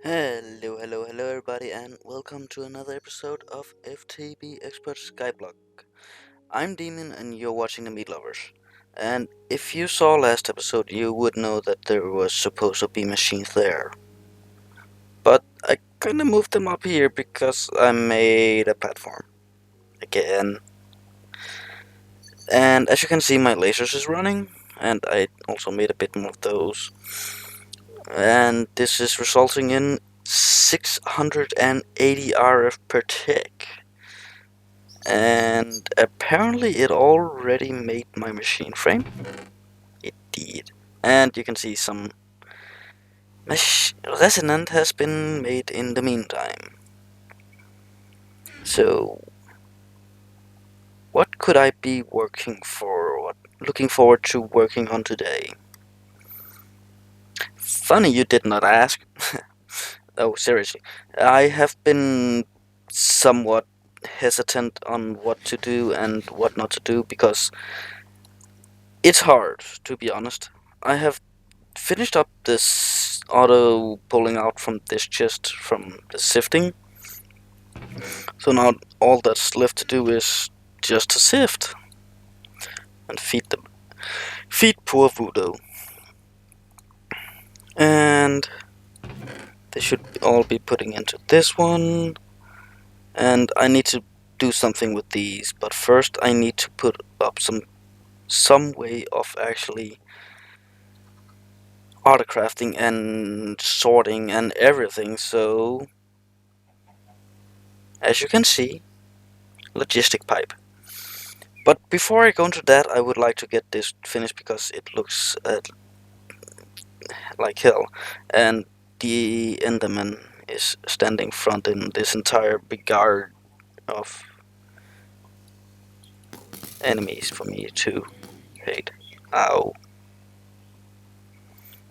Hello everybody, and welcome to another episode of FTB Expert SkyBlock. I'm Demon, and you're watching the Meat Lovers. And if you saw last episode, you would know that there was supposed to be machines there. But I kinda moved them up here because I made a platform. Again. And as you can see, my lasers is running, and I also made a bit more of those. And this is resulting in 680 RF per tick. And apparently it already made my machine frame. It did. And you can see some resonant has been made in the meantime. So what could I be looking forward to working on today? Funny you did not ask. Oh, seriously. I have been somewhat hesitant on what to do and what not to do because it's hard, to be honest. I have finished up this auto pulling out from this chest from the sifting. So now all that's left to do is just to sift and feed them. Feed poor Voodoo. And they should all be putting into this one. And I need to do something with these, but first I need to put up some way of actually autocrafting and sorting and everything. So as you can see, logistic pipe. But before I go into that, I would like to get this finished because it looks like hell. And the Enderman is standing front in this entire big guard of enemies for me to hate. Ow.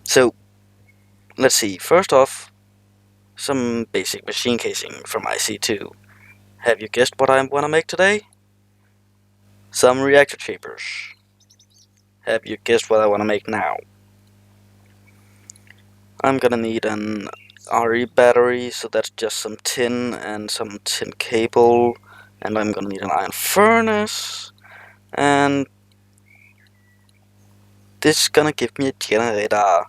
So, let's see. First off, some basic machine casing from IC2. Have you guessed what I want to make today? Some reactor shapers. Have you guessed what I want to make now? I'm gonna need an RE battery, so that's just some tin and some tin cable, and I'm gonna need an iron furnace, and this is gonna give me a generator,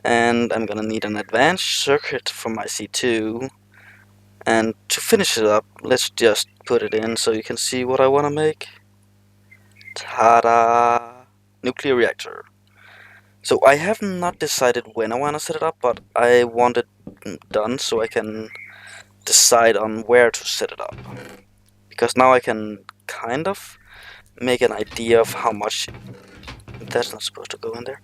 and I'm gonna need an advanced circuit from my C2, and to finish it up, let's just put it in so you can see what I wanna make. Ta-da! Nuclear reactor. So I have not decided when I wanna set it up, but I want it done so I can decide on where to set it up, because now I can kind of make an idea of how much that's not supposed to go in there,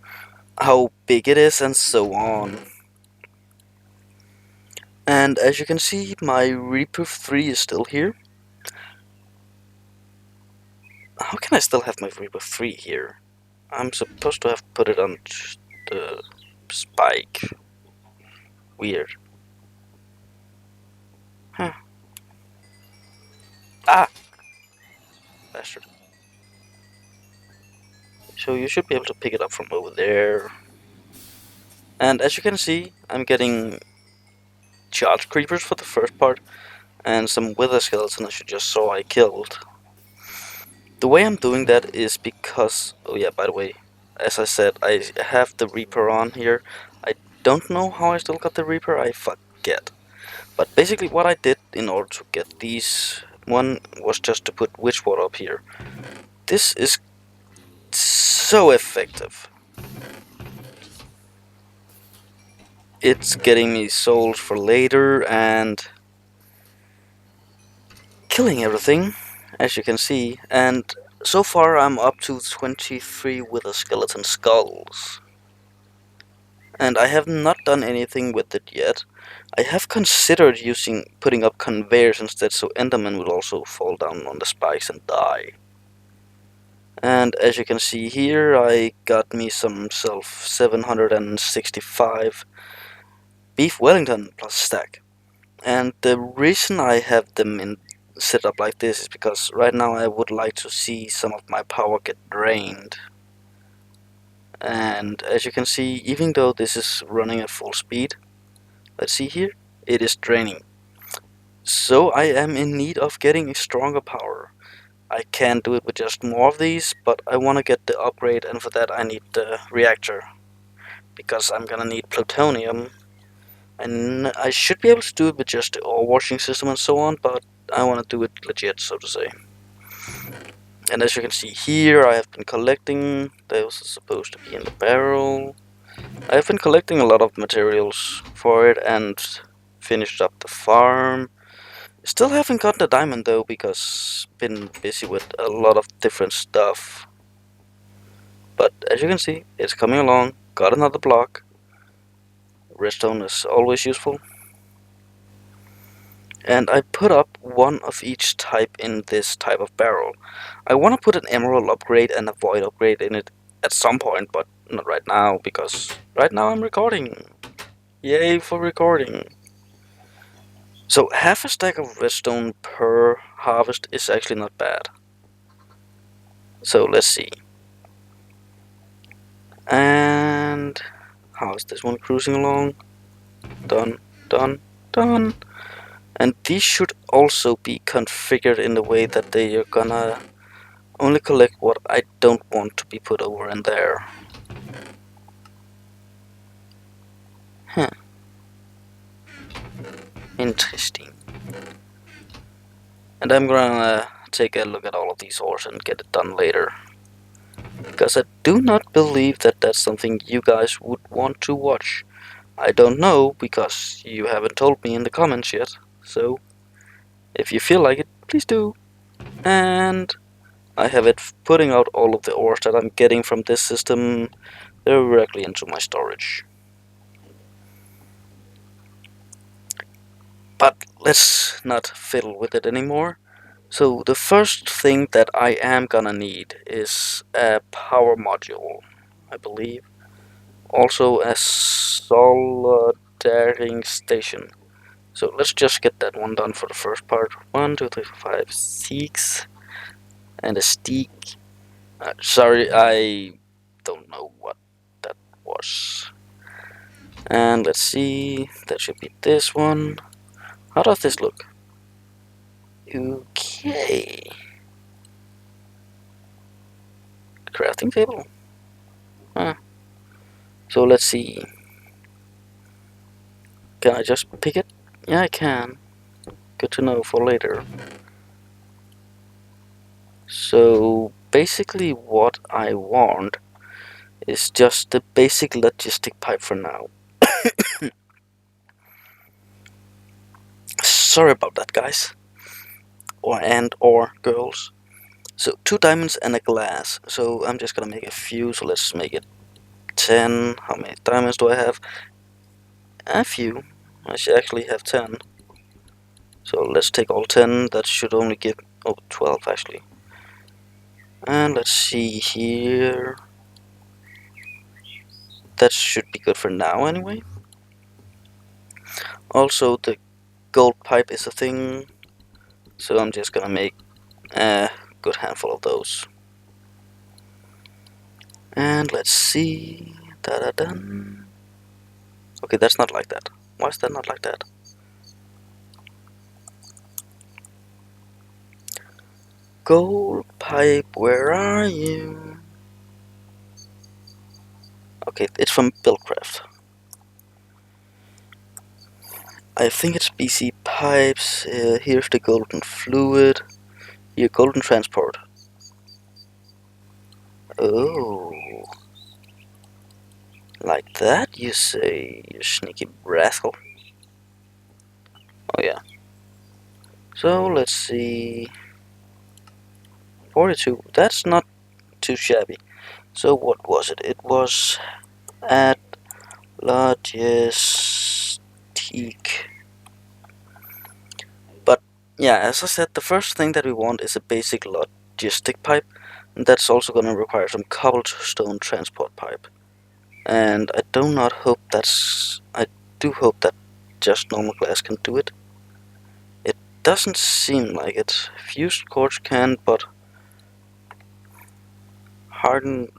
how big it is, and so on. And as you can see, my Reproof 3 is still here. How can I still have my Reproof 3 here? I'm supposed to have put it on the spike. Weird. Huh. Ah! Bastard. So you should be able to pick it up from over there. And as you can see, I'm getting charge creepers for the first part, and some wither skeletons you just saw I killed. The way I'm doing that is because, oh yeah, by the way, as I said, I have the Reaper on here. I don't know how I still got the Reaper, I forget. But basically what I did in order to get these, one was just to put Witchwater up here. This is so effective. It's getting me souls for later and killing everything, as you can see. And so far I'm up to 23 wither skeleton skulls. And I have not done anything with it yet. I have considered putting up conveyors instead, so Enderman will also fall down on the spikes and die. And as you can see here, I got me some 765 beef Wellington plus stack. And the reason I have them set up like this is because right now I would like to see some of my power get drained. And as you can see, even though this is running at full speed, Let's see here. It is draining. So I am in need of getting a stronger power. I can do it with just more of these, but I want to get the upgrade, and for that I need the reactor. Because I'm gonna need plutonium. And I should be able to do it with just the ore washing system and so on, but I want to do it legit, so to say. And as you can see here, I have been collecting. Those are supposed to be in the barrel. I have been collecting a lot of materials for it and finished up the farm. Still haven't got the diamond though, because been busy with a lot of different stuff. But as you can see, it's coming along. Got another block. Redstone is always useful. And I put up one of each type in this type of barrel. I want to put an emerald upgrade and a void upgrade in it at some point, but not right now, because right now I'm recording. Yay for recording. So half a stack of redstone per harvest is actually not bad. So let's see. And how is this one cruising along? Done, done, done. And these should also be configured in the way that they are gonna only collect what I don't want to be put over in there. Huh. Interesting. And I'm gonna take a look at all of these ores and get it done later. Because I do not believe that that's something you guys would want to watch. I don't know, because you haven't told me in the comments yet. So, if you feel like it, please do. And I have it putting out all of the ores that I'm getting from this system directly into my storage. But let's not fiddle with it anymore. So the first thing that I am gonna need is a power module, I believe. Also a soldering station. So let's just get that one done for the first part. 1, 2, 3, 4, 5, 6. And a stick. Sorry, I don't know what that was. And let's see, that should be this one. How does this look? Okay. Crafting table. Huh. So let's see. Can I just pick it? Yeah, I can. Good to know for later. So basically what I want is just the basic logistic pipe for now. Sorry about that, guys. Or girls. So 2 diamonds and a glass. So I'm just gonna make a few, so let's make it 10. How many diamonds do I have? A few. I should actually have 10. So let's take all 10. That should only give 12 actually. And let's see here. That should be good for now anyway. Also the gold pipe is a thing, so I'm just gonna make a good handful of those. And let's see. Da-da-dun. Okay, that's not like that. Why is that not like that? Gold pipe, where are you? Okay, it's from Buildcraft. I think it's BC pipes. Here's the golden fluid. Here, golden transport. Oh, like that you say, you sneaky rascal. Oh yeah. So let's see. 42. That's not too shabby. So what was it? It was at logistic. But yeah, as I said, the first thing that we want is a basic logistic pipe, and that's also going to require some cobblestone transport pipe. And I do not hope that's. I do hope that just normal glass can do it. It doesn't seem like it. Fused quartz can, but hardened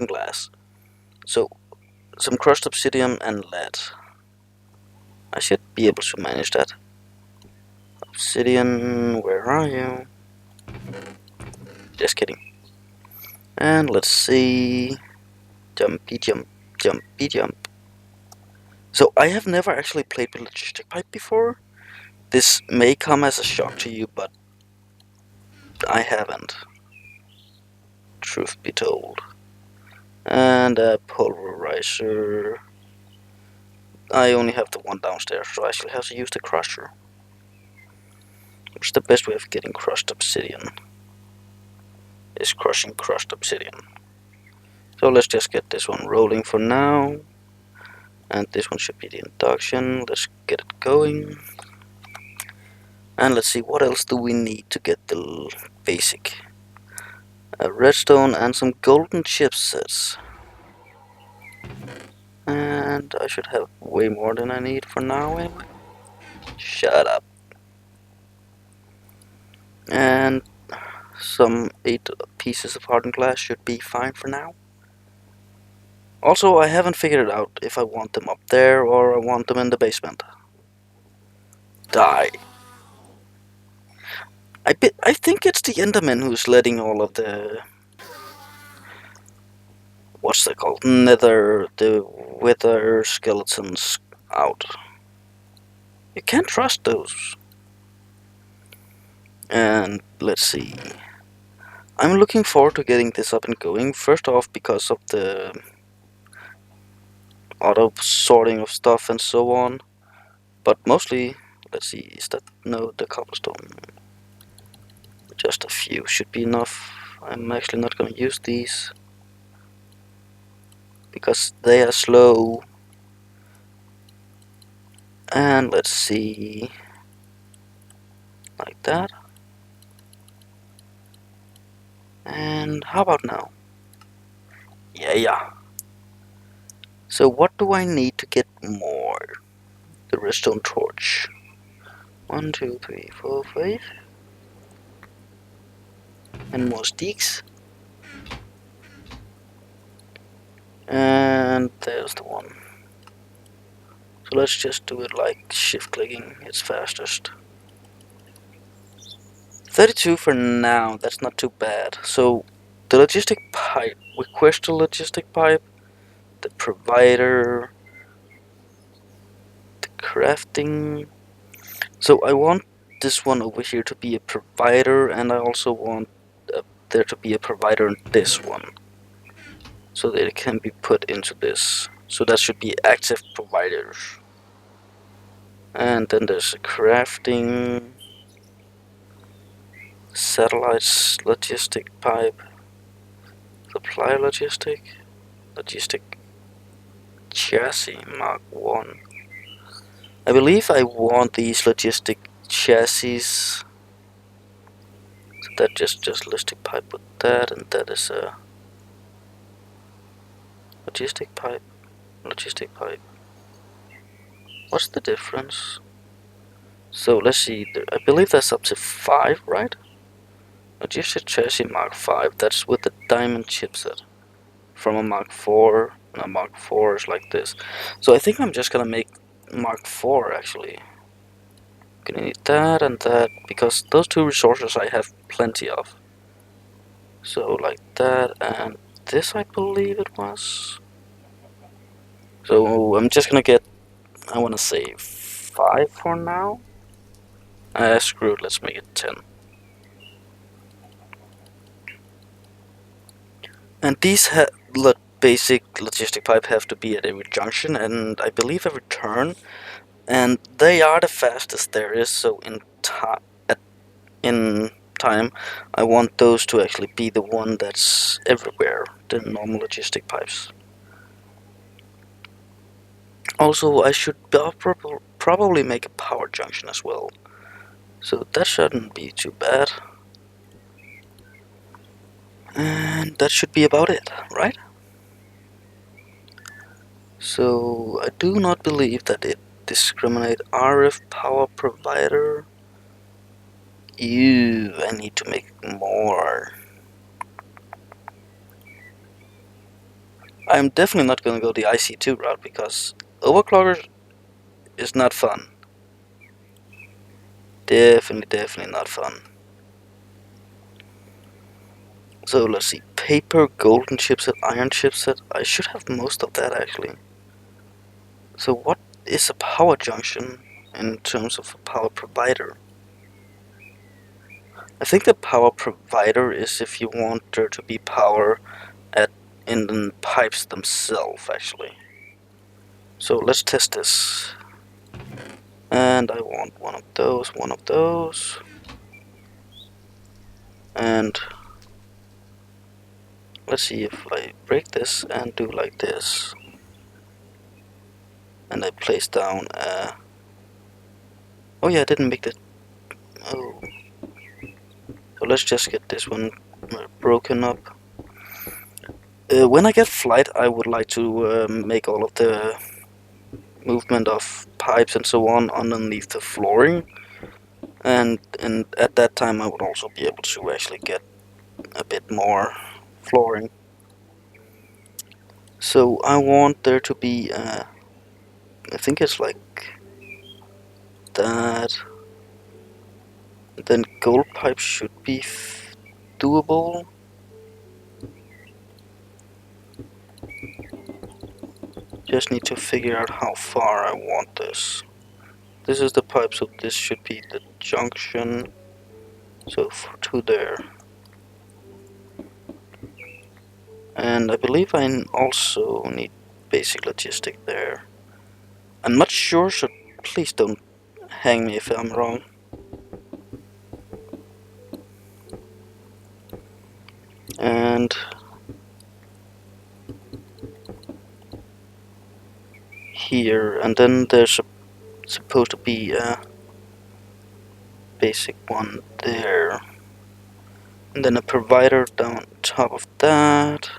glass. So some crushed obsidian and lead. I should be able to manage that. Obsidian, where are you? Just kidding. And let's see. Jumpy jump, jumpy jump. So I have never actually played with logistic pipe before. This may come as a shock to you, but I haven't. Truth be told. And a pulverizer. I only have the one downstairs, so I actually have to use the crusher. What's the best way of getting crushed obsidian? Is crushing crushed obsidian. So let's just get this one rolling for now. And this one should be the induction. Let's get it going. And let's see, what else do we need to get the basic? A redstone and some golden chipsets. And I should have way more than I need for now anyway. Shut up. And some 8 pieces of hardened glass should be fine for now. Also, I haven't figured out if I want them up there or I want them in the basement. Die. I think it's the Enderman who's letting all of the... what's they called? The wither skeletons out. You can't trust those. And let's see. I'm looking forward to getting this up and going. First off, because of the auto sorting of stuff and so on. But mostly, let's see, is that... no, the cobblestone. Just a few should be enough. I'm actually not gonna use these because they are slow. And let's see, like that. And how about now? Yeah. So what do I need to get more? The redstone torch. 1, 2, 3, 4, 5. And more sticks. And there's the one. So let's just do it like shift clicking, it's fastest. 32 for now, that's not too bad. So the logistic pipe, request the logistic pipe, the provider, the crafting. So I want this one over here to be a provider, and I also want there to be a provider in this one, so that it can be put into this. So that should be active providers. And then there's a crafting, satellites, logistic pipe, supply logistic chassis Mark 1. I believe I want these logistic chassis. So that just logistic pipe with that, and that is a logistic pipe. What's the difference? So let's see, I believe that's up to 5, right? Logistic chassis Mark 5, that's with the diamond chipset. From a Mark 4, and a Mark 4 is like this. So I think I'm just gonna make Mark 4 actually. Gonna need that and that, because those two resources I have plenty of. So like that, and this I believe it was. So I'm just gonna get, I wanna say 5 for now. Screw it, let's make it 10. And these basic logistic pipe have to be at every junction, and I believe every turn. And they are the fastest there is, so in time I want those to actually be the one that's everywhere, the normal logistic pipes. Also, I should probably make a power junction as well, so that shouldn't be too bad. And that should be about it, right? So I do not believe that it discriminate RF power provider. Ew, I need to make more. I'm definitely not gonna go the IC2 route, because overclockers is not fun. Definitely not fun. So let's see, paper, golden chipset, iron chipset. I should have most of that actually. So what is a power junction in terms of a power provider? I think the power provider is if you want there to be power in the pipes themselves actually. So let's test this. And I want one of those. And let's see if I break this and do like this. And I place down oh yeah, I didn't make that. Oh. So let's just get this one broken up. When I get flight, I would like to make all of the movement of pipes and so on underneath the flooring. And at that time I would also be able to actually get a bit more flooring. So I want there to be, I think it's like that. Then gold pipe should be doable. Just need to figure out how far I want this. This is the pipe, so this should be the junction. So to there. And I believe I also need basic logistic there. I'm not sure, so please don't hang me if I'm wrong. And here, and then there's supposed to be a basic one there. And then a provider down top of that.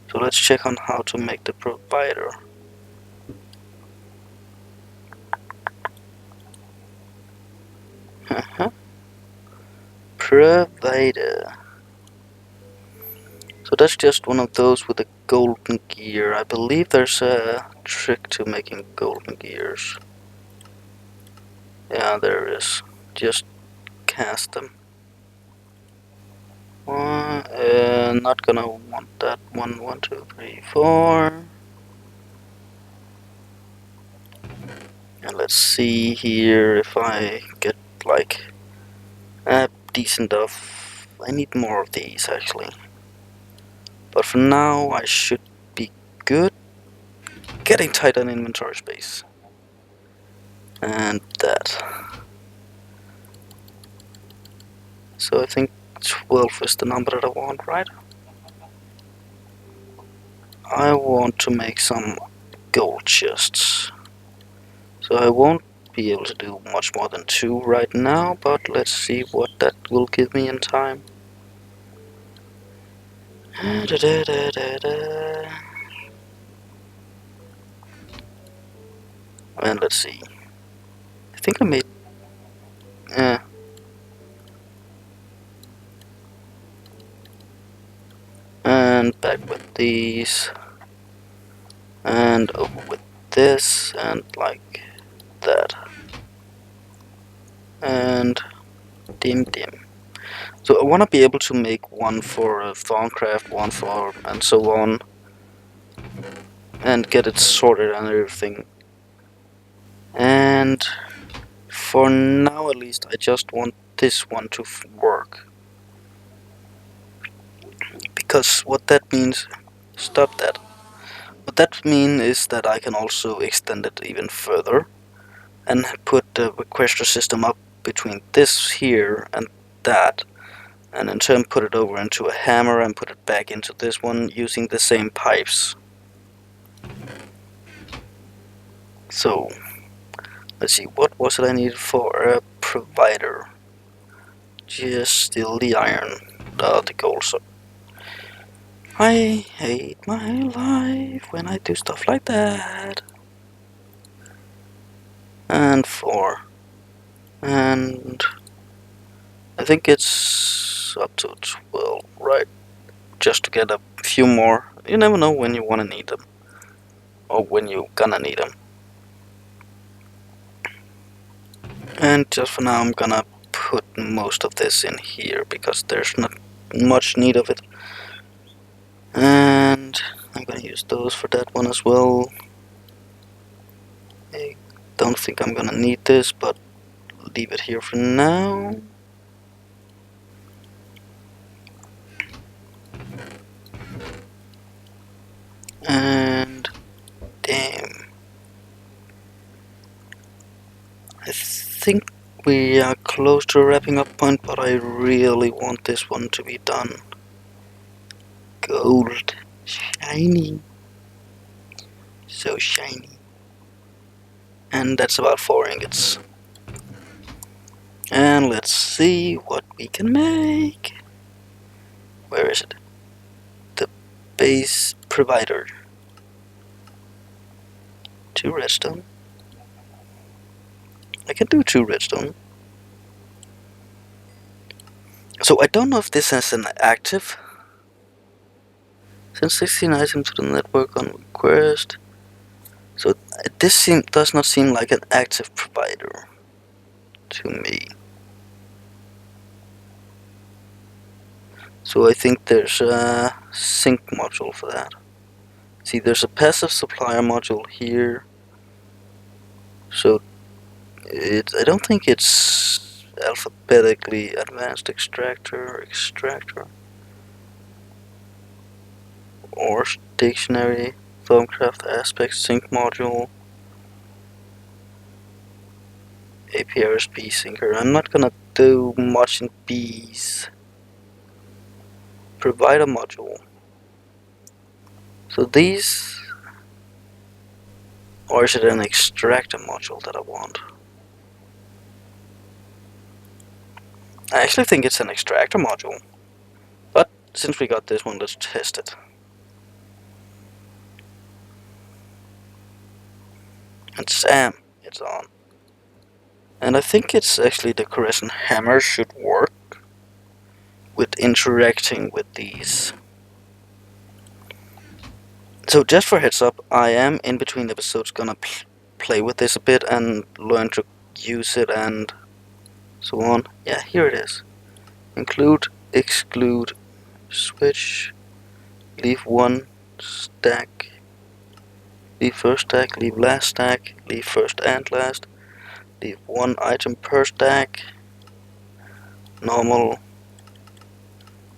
So let's check on how to make the provider. Provider. So that's just one of those with a golden gear. I believe there's a trick to making golden gears. Yeah, there is. Just cast them. Not gonna want that one. 1, 2, 3, 4. And let's see here if I get like a decent of. I need more of these actually. But for now, I should be good. Getting tight on inventory space. And that. So I think 12 is the number that I want, right? I want to make some gold chests. So I won't be able to do much more than 2 right now, but let's see what that will give me in time. And let's see. I think I made. And back with these. And over with this, and like that. And dim. So I want to be able to make one for Thorncraft, one for and so on, and get it sorted and everything. And for now at least I just want this one to work. Because what that means, stop that. What that means is that I can also extend it even further and put the requester system up between this here and that, and in turn put it over into a hammer and put it back into this one using the same pipes. So let's see, what was it I needed for a provider? Just still the iron, the gold. So I hate my life when I do stuff like that. And 4. And I think it's up to 12, right? Just to get a few more. You never know when you want to need them. Or when you're gonna need them. And just for now I'm gonna put most of this in here because there's not much need of it. And I'm gonna use those for that one as well. I don't think I'm gonna need this, but leave it here for now. And damn, I think we are close to a wrapping up point, but I really want this one to be done. Gold, shiny, so shiny. And that's about 4 ingots. And let's see what we can make. Where is it? The base provider. 2 redstone. I can do 2 redstone. So I don't know if this is an active. Send 16 items to the network on request. So this does not seem like an active provider to me. So I think there's a sync module for that. See, there's a passive supplier module here. So I don't think it's alphabetically advanced extractor, or dictionary, Thermcraft aspect sync module, APRS B syncer. I'm not gonna do much in B's. Provider module. So these, or is it an extractor module that I want? I actually think it's an extractor module. But since we got this one, let's test it. And Sam, it's on. And I think it's actually the Crescent Hammer should work with interacting with these. So just for heads up, I am in between episodes gonna play with this a bit and learn to use it and so on. Yeah, here it is. Include, exclude, switch, leave one stack, leave first stack, leave last stack, leave first and last, leave one item per stack, normal.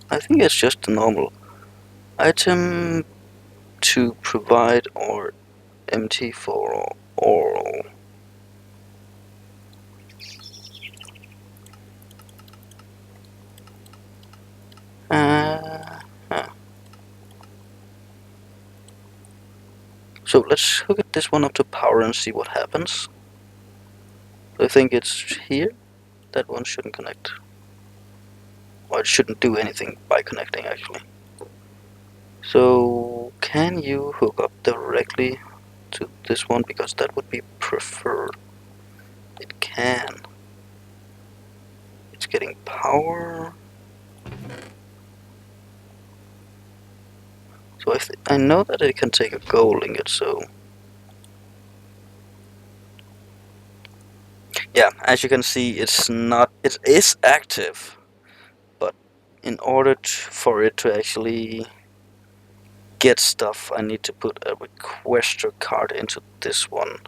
I think it's just the normal item to provide or empty for oral. So let's hook this one up to power and see what happens. I think it's here. That one shouldn't connect. Or it shouldn't do anything by connecting actually. So can you hook up directly to this one, because that would be preferred. It can. It's getting power. So I know that it can take a gold ingot, so yeah, as you can see, it is active, but in order for it to actually get stuff, I need to put a requester card into this one.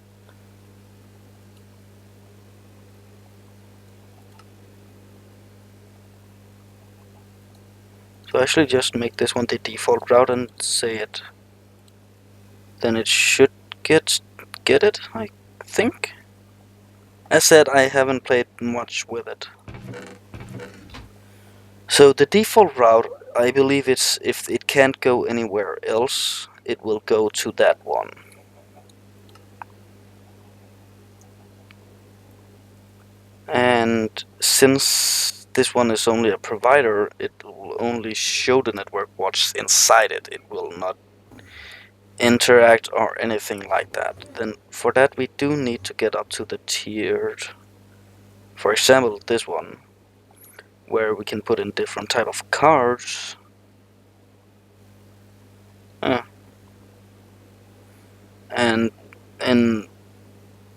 So actually just make this one the default route and say it. Then it should get it, I think. As said, I haven't played much with it. So the default route, I believe it's if it can't go anywhere else, it will go to that one. And since this one is only a provider, it will only show the network what's inside it. It will not interact or anything like that. Then for that we do need to get up to the tiered, for example this one, where we can put in different type of cards. And in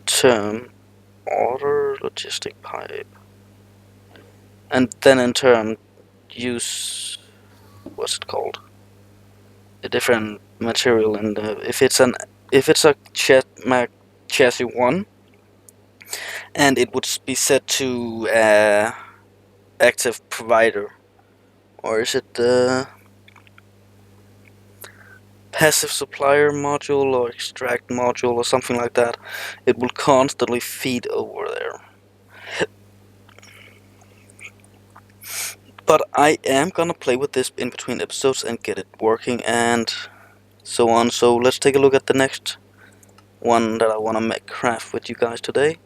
term other logistic pipe, and then in turn use, what's it called, a different material. And if it's a chassis 1, and it would be set to active provider, or is it the passive supplier module or extract module or something like that, it will constantly feed over there. But I am gonna play with this in between episodes and get it working and so on. So let's take a look at the next one that I want to make craft with you guys today.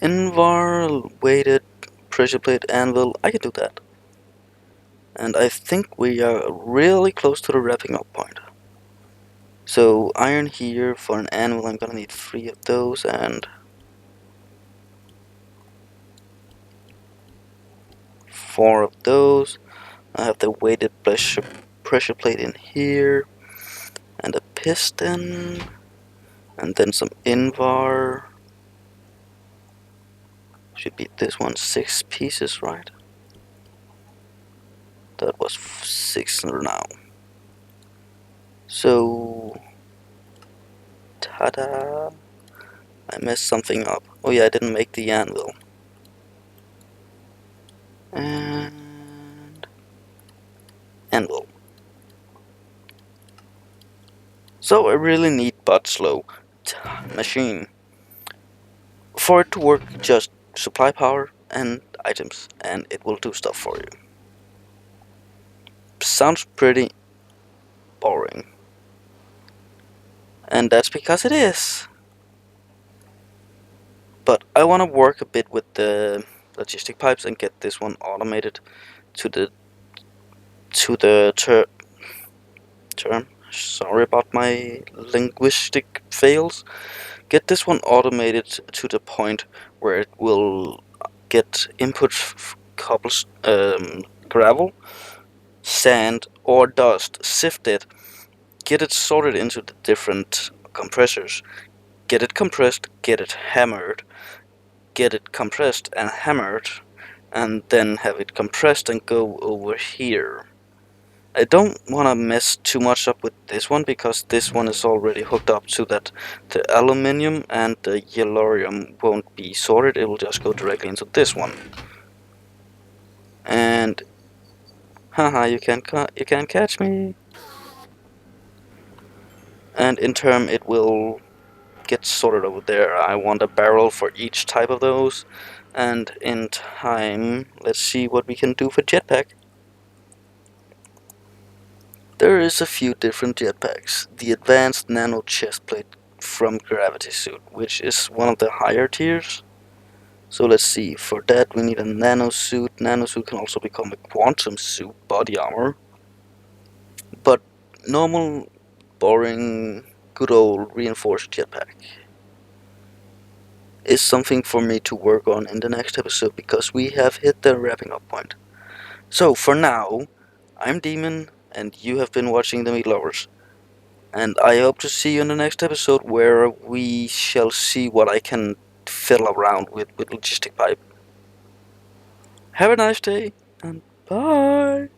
Invar weighted pressure plate anvil. I can do that. And I think we are really close to the wrapping up point. So iron here for an anvil. I'm gonna need 3 of those and 4 of those. I have the weighted pressure plate in here, and a piston, and then some Invar. Should be this one, 6 pieces, right? That was 6 now. So, ta-da! I messed something up. Oh yeah, I didn't make the anvil. And anvil. So I really need but slow machine. For it to work, just supply power and items, and it will do stuff for you. Sounds pretty boring. And that's because it is. But I want to work a bit with the logistic pipes and get this one automated to the term. Sorry about my linguistic fails. Get this one automated to the point where it will get input cobbles, gravel, sand, or dust, sift it, get it sorted into the different compressors, get it compressed, get it hammered, get it compressed and hammered, and then have it compressed and go over here. I don't want to mess too much up with this one because this one is already hooked up so that the aluminium and the yellorium won't be sorted, it will just go directly into this one. And haha, you can't catch me. And in turn it will get sorted over there. I want a barrel for each type of those, and in time let's see what we can do for jetpack. There is a few different jetpacks. The advanced nano chestplate from Gravity Suit, which is one of the higher tiers. So let's see, for that we need a nano suit. Nano suit can also become a quantum suit body armor. But normal, boring, good old reinforced jetpack is something for me to work on in the next episode because we have hit the wrapping up point. So for now, I'm Demon and you have been watching The Meat Lovers. And I hope to see you in the next episode where we shall see what I can fiddle around with logistic pipe. Have a nice day and bye!